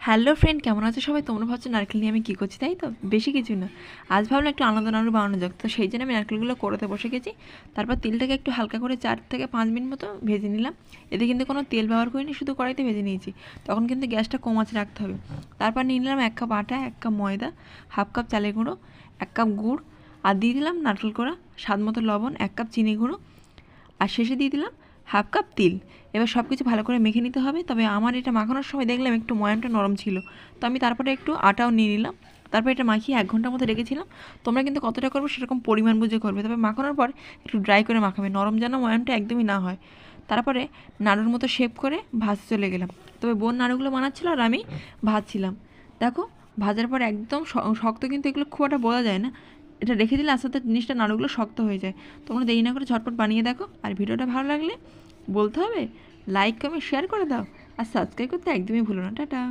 Hello friend, কেমন আছো সবাই? তোমরা ভাবছো নারকেল নিয়ে আমি কী করছি, তাই তো? বেশি কিছু না, আজ ভাবলাম একটু আনন্দ নাড়ু বানানো যাক। তো সেই জন্য আমি নারকেলগুলো কোড়াতে বসে গেছি। তারপর তেলটাকে একটু হালকা করে 4 থেকে 5 মিনিট মতো ভেজে নিলাম। এতে কিন্তু কোনো তেল ব্যবহার করিনি, শুধু কড়াইতে ভেজে নিয়েছি। তখন কিন্তু গ্যাসটা কম আঁচে রাখতে হবে। তারপর নিয়ে নিলাম 1 কাপ আটা, 1 কাপ ময়দা, হাফ কাপ চালের গুঁড়ো, 1 কাপ গুড়, আর দিয়ে দিলাম নারকেল কোড়া, স্বাদ মতো লবণ, 1 কাপ চিনি গুঁড়ো, আর শেষে দিয়ে দিলাম হাফ কাপ তিল। এবার সব কিছু ভালো করে মেখে নিতে হবে। তবে আমার এটা মাখানোর সময় দেখলাম একটু ময়ামটা নরম ছিল, তো আমি তারপরে একটু আটাও নিয়ে নিলাম। তারপর এটা মাখিয়ে 1 ঘন্টার মতো রেখেছিলাম। তোমরা কিন্তু কতটা করবে সেরকম পরিমাণ বুঝে করবে, তবে মাখানোর পর একটু ড্রাই করে মাখাবে, নরম যেন ময়ামটা একদমই না হয়। তারপরে নাড়ুর মতো শেপ করে ভাজতে চলে গেলাম। তবে বোন নাড়ুগুলো বানাচ্ছিল আর আমি ভাজছিলাম। দেখো, ভাজার পর একদম শক্ত, কিন্তু এগুলো খুব একটা বোঝা যায় না। এটা রেখে দিলে আস্তে আস্তে জিনিসটা নাড়ুগুলো শক্ত হয়ে যায়। তোমরা দেরি না করে ঝটপট বানিয়ে দেখো। আর ভিডিওটা ভালো লাগলে বলতে হবে লাইক, কমেন্ট, শেয়ার করে দাও। আর সাবস্ক্রাইব করতে একদমই ভুলো না। টাটা।